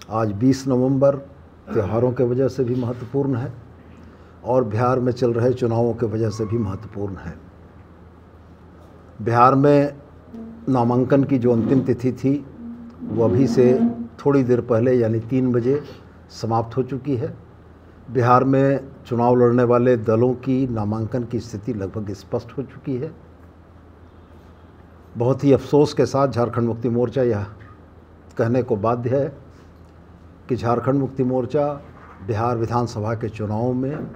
आज 20 नवंबर त्योहारों के वजह से भी महत्वपूर्ण है और बिहार में चल रहे चुनावों के वजह से भी महत्वपूर्ण है। बिहार में नामांकन की जो अंतिम तिथि थी वो अभी से थोड़ी देर पहले यानी 3 बजे समाप्त हो चुकी है। बिहार में चुनाव लड़ने वाले दलों की नामांकन की स्थिति लगभग स्पष्ट हो चुकी है। बहुत ही अफसोस के साथ झारखंड मुक्ति मोर्चा यह कहने को बाध्य है कि झारखंड मुक्ति मोर्चा बिहार विधानसभा के चुनाव में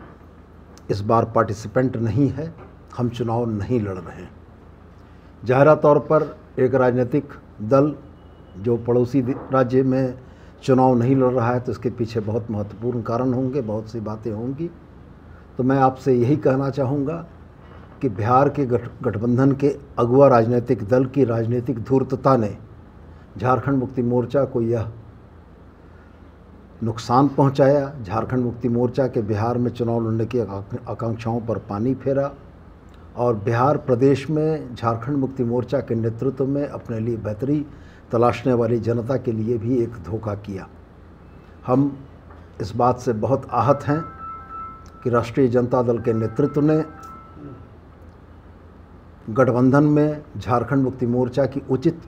इस बार पार्टिसिपेंट नहीं है। हम चुनाव नहीं लड़ रहे हैं। ज़ाहिरा तौर पर एक राजनीतिक दल जो पड़ोसी राज्य में चुनाव नहीं लड़ रहा है तो इसके पीछे बहुत महत्वपूर्ण कारण होंगे, बहुत सी बातें होंगी। तो मैं आपसे यही कहना चाहूँगा कि बिहार के गठबंधन के अगुआ राजनीतिक दल की राजनीतिक धूर्तता ने झारखंड मुक्ति मोर्चा को यह नुकसान पहुंचाया। झारखंड मुक्ति मोर्चा के बिहार में चुनाव लड़ने की आकांक्षाओं पर पानी फेरा और बिहार प्रदेश में झारखंड मुक्ति मोर्चा के नेतृत्व में अपने लिए बेहतरी तलाशने वाली जनता के लिए भी एक धोखा किया। हम इस बात से बहुत आहत हैं कि राष्ट्रीय जनता दल के नेतृत्व ने गठबंधन में झारखंड मुक्ति मोर्चा की उचित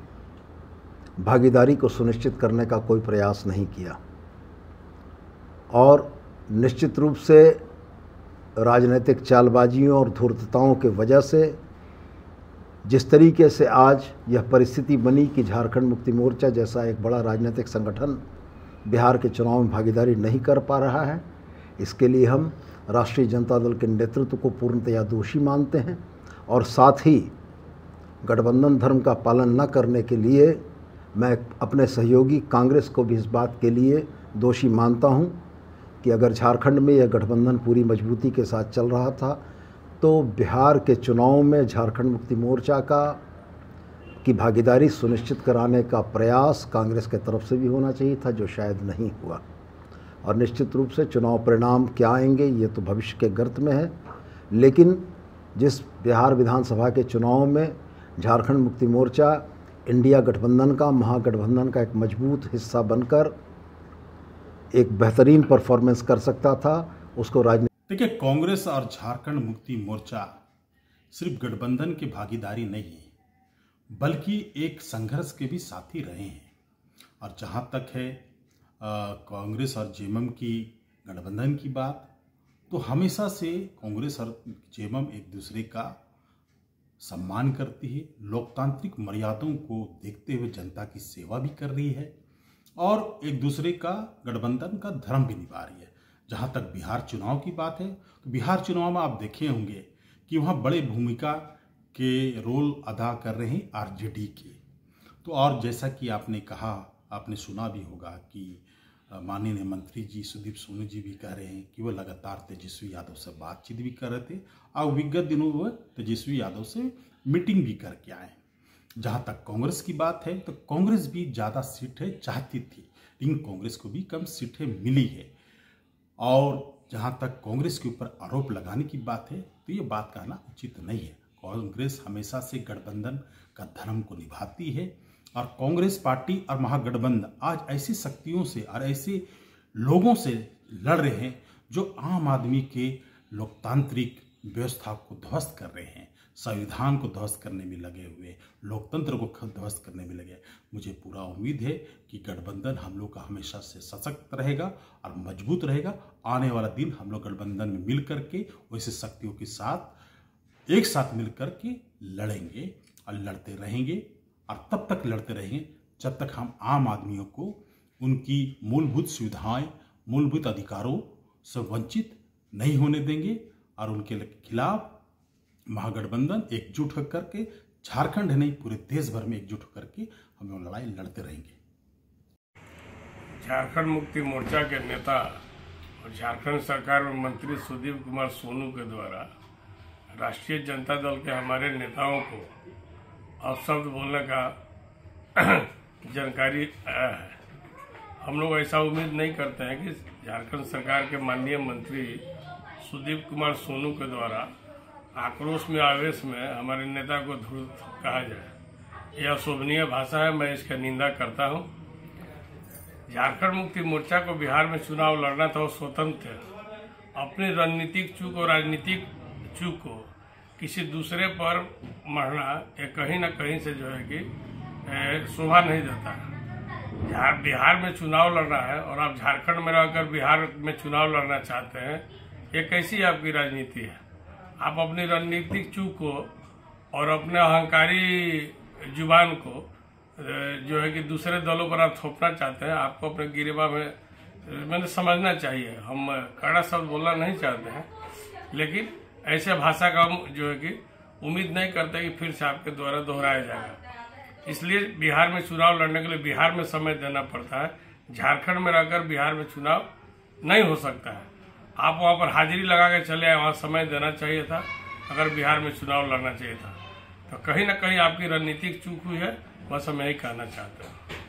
भागीदारी को सुनिश्चित करने का कोई प्रयास नहीं किया और निश्चित रूप से राजनीतिक चालबाजियों और धूर्तताओं के वजह से जिस तरीके से आज यह परिस्थिति बनी कि झारखंड मुक्ति मोर्चा जैसा एक बड़ा राजनीतिक संगठन बिहार के चुनाव में भागीदारी नहीं कर पा रहा है, इसके लिए हम राष्ट्रीय जनता दल के नेतृत्व को पूर्णतया दोषी मानते हैं और साथ ही गठबंधन धर्म का पालन न करने के लिए मैं अपने सहयोगी कांग्रेस को भी इस बात के लिए दोषी मानता हूं कि अगर झारखंड में यह गठबंधन पूरी मजबूती के साथ चल रहा था तो बिहार के चुनाव में झारखंड मुक्ति मोर्चा की भागीदारी सुनिश्चित कराने का प्रयास कांग्रेस के तरफ से भी होना चाहिए था, जो शायद नहीं हुआ। और निश्चित रूप से चुनाव परिणाम क्या आएंगे ये तो भविष्य के गर्त में है, लेकिन जिस बिहार विधानसभा के चुनाव में झारखंड मुक्ति मोर्चा इंडिया गठबंधन का, महागठबंधन का एक मजबूत हिस्सा बनकर एक बेहतरीन परफॉर्मेंस कर सकता था, उसको देखिए, कांग्रेस और झारखंड मुक्ति मोर्चा सिर्फ गठबंधन की भागीदारी नहीं बल्कि एक संघर्ष के भी साथी रहे हैं। और जहां तक है कांग्रेस और जेएमएम की गठबंधन की बात, तो हमेशा से कांग्रेस और जेएमएम एक दूसरे का सम्मान करती है, लोकतांत्रिक मर्यादाओं को देखते हुए जनता की सेवा भी कर रही है और एक दूसरे का गठबंधन का धर्म भी निभा रही है। जहां तक बिहार चुनाव की बात है तो बिहार चुनाव में आप देखे होंगे कि वहां बड़े भूमिका के रोल अदा कर रहे हैं आरजेडी के। तो और जैसा कि आपने कहा, आपने सुना भी होगा कि माननीय मंत्री जी सुदीप सोनू जी भी कह रहे हैं कि वो लगातार तेजस्वी यादव से बातचीत भी कर रहे थे और विगत दिनों में तेजस्वी यादव से मीटिंग भी करके आए। जहां तक कांग्रेस की बात है तो कांग्रेस भी ज़्यादा सीटें चाहती थी, लेकिन कांग्रेस को भी कम सीटें मिली है। और जहां तक कांग्रेस के ऊपर आरोप लगाने की बात है तो ये बात कहना उचित नहीं है। कांग्रेस हमेशा से गठबंधन का धर्म को निभाती है और कांग्रेस पार्टी और महागठबंधन आज ऐसी शक्तियों से और ऐसे लोगों से लड़ रहे हैं जो आम आदमी के लोकतांत्रिक व्यवस्था को ध्वस्त कर रहे हैं, संविधान को ध्वस्त करने में लगे हुए, लोकतंत्र को ध्वस्त करने में लगे। मुझे पूरा उम्मीद है कि गठबंधन हम लोग का हमेशा से सशक्त रहेगा और मजबूत रहेगा। आने वाला दिन हम लोग गठबंधन में मिल करके वैसे शक्तियों के साथ एक साथ मिल करके लड़ेंगे और लड़ते रहेंगे और तब तक लड़ते रहेंगे जब तक हम आम आदमियों को उनकी मूलभूत सुविधाएं, मूलभूत अधिकारों से वंचित नहीं होने देंगे और उनके खिलाफ महागठबंधन एकजुट होकर के झारखंड नहीं पूरे देश भर में एकजुट होकर के हम लोग लड़ाई लड़ते रहेंगे। झारखंड मुक्ति मोर्चा के नेता और झारखंड सरकार में मंत्री सुदीप कुमार सोनू के द्वारा राष्ट्रीय जनता दल के हमारे नेताओं को अपशब्द बोलने का जानकारी आया है। हम लोग ऐसा उम्मीद नहीं करते हैं कि झारखंड सरकार के माननीय मंत्री सुदीप कुमार सोनू के द्वारा आक्रोश में, आवेश में हमारे नेता को धूर्त कहा जाए। यह अशोभनीय भाषा है, मैं इसका निंदा करता हूं। झारखंड मुक्ति मोर्चा को बिहार में चुनाव लड़ना था, वो स्वतंत्र थे। अपनी रणनीतिक चूक और राजनीतिक चूक को किसी दूसरे पर मढ़ना ये कहीं ना कहीं से जो है कि शोभा नहीं देता। बिहार में चुनाव लड़ना है और आप झारखंड में रहकर बिहार में चुनाव लड़ना चाहते हैं, ये कैसी आपकी राजनीति है? आप अपनी रणनीतिक चूक को और अपने अहंकारी जुबान को जो है कि दूसरे दलों पर आप थोपना चाहते हैं। आपको अपने गिरेबा में मैंने समझना चाहिए। हम कड़ा शब्द बोलना नहीं चाहते हैं, लेकिन ऐसे भाषा का हम जो है कि उम्मीद नहीं करते कि फिर से आपके द्वारा दोहराया जाएगा। इसलिए बिहार में चुनाव लड़ने के लिए बिहार में समय देना पड़ता है। झारखंड में रहकर बिहार में चुनाव नहीं हो सकता है। आप वहाँ पर हाजिरी लगा के चले आए, वहाँ समय देना चाहिए था। अगर बिहार में चुनाव लड़ना चाहिए था तो कहीं ना कहीं आपकी रणनीतिक चूक हुई है, बस हम यही कहना चाहते हैं।